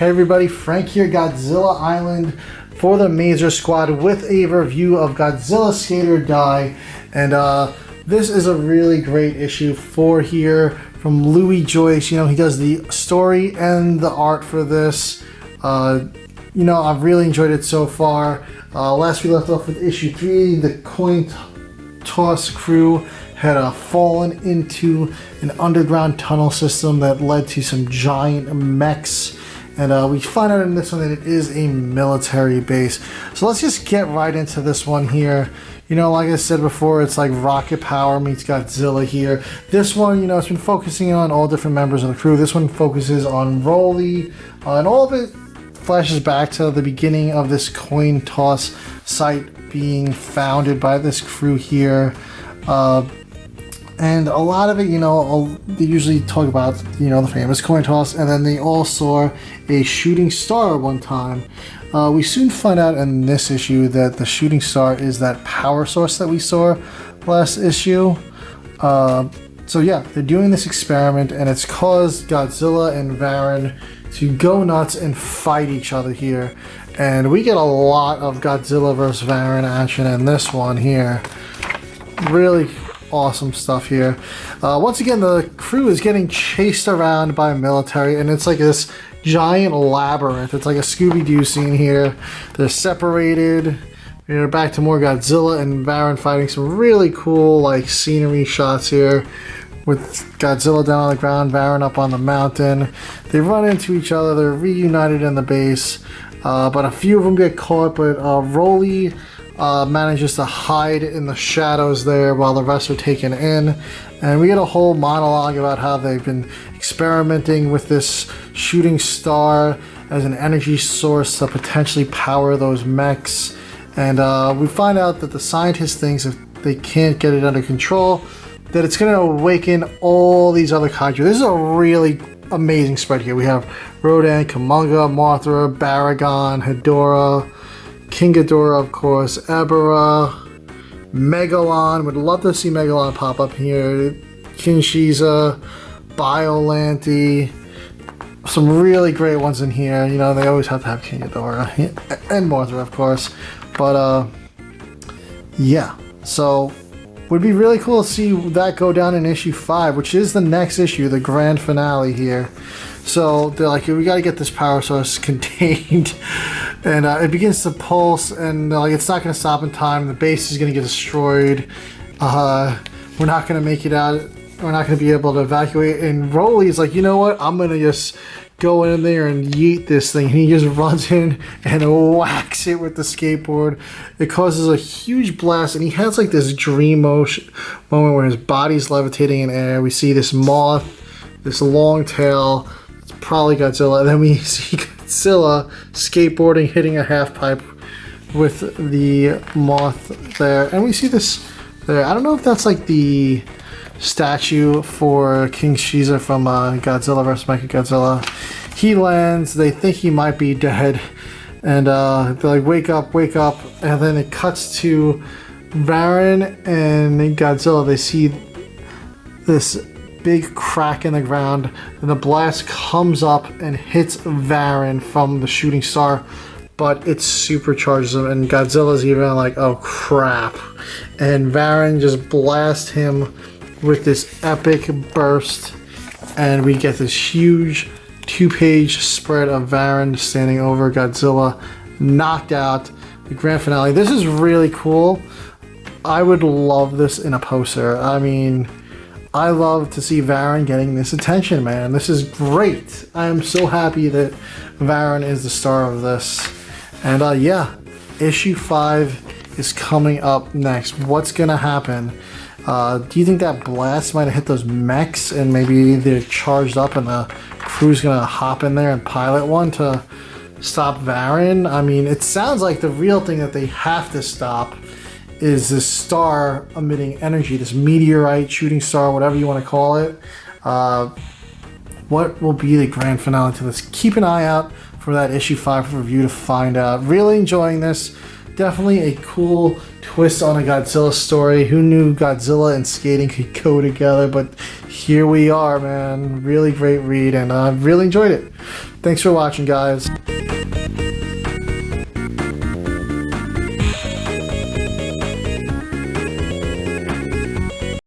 Hey everybody, Frank here, Godzilla Island for the Mazer Squad with a review of Godzilla Skate or Die. And this is a really great issue 4 here from Louie Joyce. You know, he does the story and the art for this. You know, I've really enjoyed it so far. Last we left off with issue 3, the coin toss crew had fallen into an underground tunnel system that led to some giant mechs. And we find out in this one that it is a military base. So let's just get right into this one here. You know, like I said before, it's like Rocket Power meets Godzilla here. This one, you know, it's been focusing on all different members of the crew. This one focuses on Rolly, and all of it flashes back to the beginning of this coin toss site being founded by this crew here. And a lot of it, you know, they usually talk about, you know, the famous coin toss, and then they all saw a shooting star one time. We soon find out in this issue that the shooting star is that power source that we saw last issue. So yeah, they're doing this experiment, and it's caused Godzilla and Varan to go nuts and fight each other here. And we get a lot of Godzilla vs. Varan action in this one here. Really awesome stuff here. Once again, the crew is getting chased around by military, and it's like this giant labyrinth. It's like a Scooby-Doo scene here. They're separated. We're back to more Godzilla and Varan fighting. Some really cool like scenery shots here with Godzilla down on the ground, Varan up on the mountain. They run into each other. They're reunited in the base, but a few of them get caught. But Rolly manages to hide in the shadows there while the rest are taken in, and we get a whole monologue about how they've been experimenting with this shooting star as an energy source to potentially power those mechs. And we find out that the scientist thinks if they can't get it under control, that it's going to awaken all these other kaiju. This is a really amazing spread here. We have Rodan, Kumonga, Mothra, Baragon, Hedorah, King Ghidorah, of course, Ebera, Megalon. Would love to see Megalon pop up here. Kinshiza, Biollante. Some really great ones in here. You know, they always have to have King Ghidorah and Mothra, of course. But yeah, so would be really cool to see that go down in issue 5, which is the next issue, the grand finale here. So they're like, we got to get this power source contained. And it begins to pulse, and like, it's not going to stop in time. The base is going to get destroyed. We're not going to make it out. We're not going to be able to evacuate. And Rolly's like, you know what? I'm going to just go in there and yeet this thing. And he just runs in and whacks it with the skateboard. It causes a huge blast, and he has like this dream moment where his body's levitating in air. We see this moth, this long tail. It's probably Godzilla. And then we see Godzilla skateboarding, hitting a half pipe with the moth there. And we see this there. I don't know if that's like the statue for King Shiza from Godzilla vs. Mechagodzilla. He lands. They think he might be dead. And they're like, wake up, wake up. And then it cuts to Varan and Godzilla. They see this big crack in the ground, and the blast comes up and hits Varan from the shooting star, but it supercharges him, and Godzilla's even like, oh crap. And Varan just blasts him with this epic burst, and we get this huge 2-page spread of Varan standing over Godzilla, knocked out. The grand finale. This is really cool. I would love this in a poster. I mean, I love to see Varan getting this attention, man. This is great. I am so happy that Varan is the star of this. And yeah, issue 5 is coming up next. What's gonna happen? Do you think that blast might have hit those mechs and maybe they're charged up and the crew's gonna hop in there and pilot one to stop Varan? I mean, it sounds like the real thing that they have to stop is this star emitting energy, this meteorite, shooting star, whatever you want to call it. What will be the grand finale to this? Keep an eye out for that issue 5 review to find out. Really enjoying this. Definitely a cool twist on a Godzilla story. Who knew Godzilla and skating could go together? But here we are, man. Really great read, and I really enjoyed it. Thanks for watching, guys.